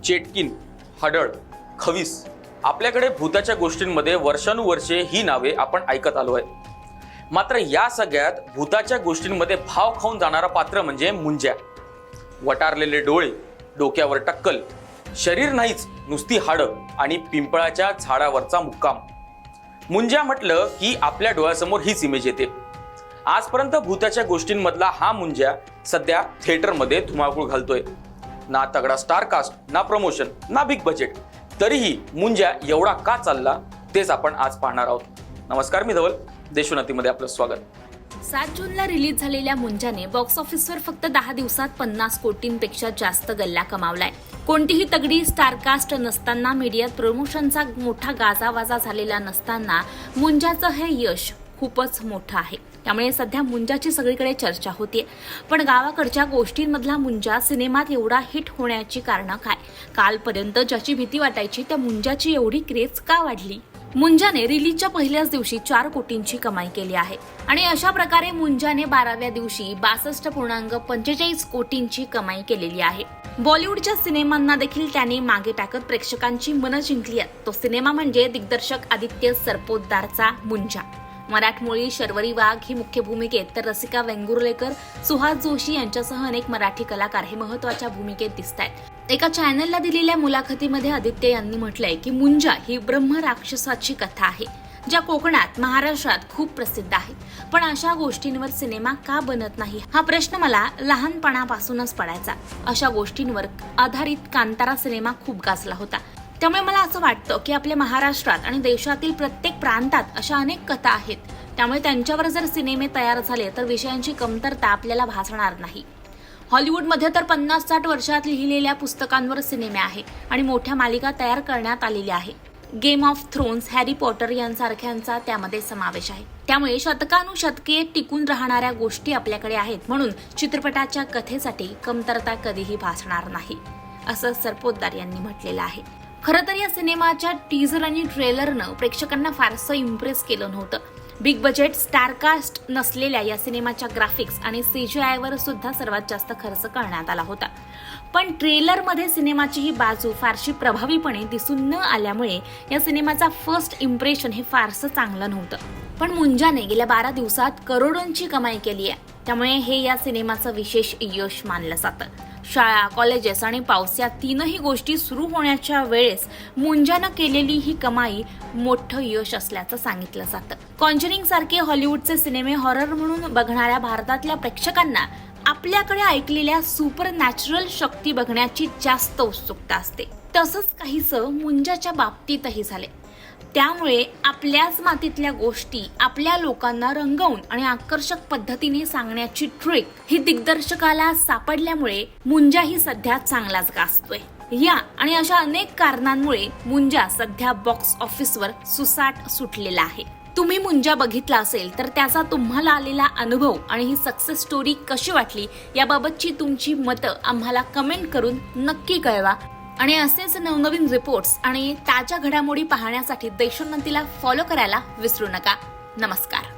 चेटकीन, हडळ, खवीस, आपल्याकडे भूताच्या गोष्टींमध्ये वर्षानुवर्षे ही नावे आपण ऐकत आलो आहे. मात्र या सगळ्यात भूताच्या गोष्टींमध्ये भाव खाऊन जाणारा पात्र म्हणजे मुंज्या. वटारलेले डोळे, डोक्यावर टक्कल, शरीर नाहीच नुसती हाडं आणि पिंपळाच्या झाडावरचा मुक्काम. मुंज्या म्हटलं की आपल्या डोळ्यासमोर हीच इमेज येते. आजपर्यंत भूताच्या गोष्टींमधला हा मुंज्या सध्या थिएटरमध्ये धुमाकूळ घालतोय. ना तगडा स्टार कास्ट, ना प्रमोशन, ना बिग बजेट, तरीही मुंज्या एवढा का चालला तेच आपण आज पाहणार आहोत. नमस्कार, मी धवल, देशोन्नतीमध्ये आपलं स्वागत. 7 जूनला रिलीज झालेल्या मुंज्याने बॉक्स ऑफिसवर फक्त 10 दिवसात 50 कोटींपेक्षा जास्त गल्ला कमावलाय. कोणतीही तगडी स्टारकास्ट नसताना, मीडियात प्रमोशनचा मोठा गाजावाजा झालेला नसताना मुंज्याचं हे यश खूपच मोठं आहे. त्यामुळे सध्या मुंज्याची सगळीकडे चर्चा होतीये. पण गावाकडच्या गोष्टींमधला मुंजा सिनेमात एवढा हिट होण्याची कारणं काय? कालपर्यंत ज्याची भीती वाटायची त्या मुंज्याची एवढी क्रेज का वाढली? मुंज्याने रिलीजच्या पहिल्याच दिवशी 4 कोटींची कमाई केली आहे आणि अशा प्रकारे मुंज्याने 12व्या दिवशी 62.45 कोटींची कमाई केलेली आहे. बॉलिवूडच्या सिनेमांना देखील त्याने मागे टाकत प्रेक्षकांची मनं जिंकली आहेत. तो सिनेमा म्हणजे दिग्दर्शक आदित्य सरपोतदारचा मुंजा. मराठमोळी शर्वरी वाघ ही मुख्य भूमिकेत, तर रसिका वेंगुर्लेकर, सुहास जोशी यांच्यासह अनेक मराठी कलाकार हे महत्त्वाच्या भूमिकेत दिसतायत. एका चॅनलला दिलेल्या मुलाखतीमध्ये आदित्य यांनी म्हटलंय की मुंजा ही ब्रह्म राक्षसाची कथा आहे, ज्या कोकणात, महाराष्ट्रात खूप प्रसिद्ध आहे. पण अशा गोष्टींवर सिनेमा का बनत नाही हा प्रश्न मला लहानपणापासूनच पडायचा. अशा गोष्टींवर आधारित कांतारा सिनेमा खूप गाजला होता. त्यामुळे मला असं वाटतं की आपल्या महाराष्ट्रात आणि देशातील प्रत्येक प्रांतात अशा अनेक कथा आहेत. त्यामुळे त्यांच्यावर जर सिनेमे तयार झाले तर विषयांची कमतरता आपल्याला भासणार नाही. हॉलिवूडमध्ये तर 50-60 वर्षात लिहिलेल्या पुस्तकांवर सिनेमे आहे आणि मोठ्या मालिका तयार करण्यात आलेल्या आहे. Game of Thrones, Harry Potter यांसारख्यांचा त्यामध्ये समावेश आहे. त्यामुळे शतकानुशतके टिकून राहणाऱ्या गोष्टी आपल्याकडे आहेत. म्हणून चित्रपटाच्या कथेसाठी कमतरता कधीही भासणार नाही, असं सरपोतदार यांनी म्हटलेलं आहे. खरं तर या सिनेमाच्या टीझर आणि ट्रेलरनं प्रेक्षकांना फारसं इम्प्रेस केलं नव्हतं. बिग बजेट, स्टारकास्ट नसलेल्या या सिनेमाच्या ग्राफिक्स आणि CGIवर सुद्धा सर्वात जास्त खर्च करण्यात आला होता. पण ट्रेलरमध्ये सिनेमाची ही बाजू फारशी प्रभावीपणे दिसून न आल्यामुळे या सिनेमाचा फर्स्ट इम्प्रेशन हे फारसं चांगलं नव्हतं. पण मुंजाने गेल्या 12 दिवसात करोडोंची कमाई केली आहे. त्यामुळे हे या सिनेमाचं विशेष यश मानलं जातं. शाळा, कॉलेजेस आणि पाऊस या तीनही गोष्टी सुरू होण्याच्या वेळेस मुंजानं केलेली ही कमाई मोठं यश असल्याचं सांगितलं जातं. कॉन्जरिंग सारखे हॉलिवूडचे सिनेमे हॉरर म्हणून बघणाऱ्या भारतातल्या प्रेक्षकांना आपल्याकडे ऐकलेल्या सुपर नॅचरल शक्ती बघण्याची जास्त उत्सुकता असते. तसंच काहीसं मुंजाच्या बाबतीतही झाले. त्यामुळे आपल्याच मातीतल्या गोष्टी आपल्या लोकांना रंगवून आणि आकर्षक पद्धतीने सांगण्याची ट्रिक ही दिग्दर्शकाला सापडल्यामुळे मुंजाही सध्या चांगलाच गाजतोय. या आणि अशा अनेक कारणांमुळे मुंजा सध्या बॉक्स ऑफिसवर सुसाट सुटलेला आहे. तुम्ही मुंजा बघितला असेल तर त्याचा तुम्हाला आलेला अनुभव आणि ही सक्सेस स्टोरी कशी वाटली याबाबतची तुमची मतं आम्हाला कमेंट करून नक्की कळवा. आणि असेच नवनवीन रिपोर्ट्स आणि ताज्या घडामोडी पाहण्यासाठी देशोन्नतीला फॉलो करायला विसरू नका. नमस्कार.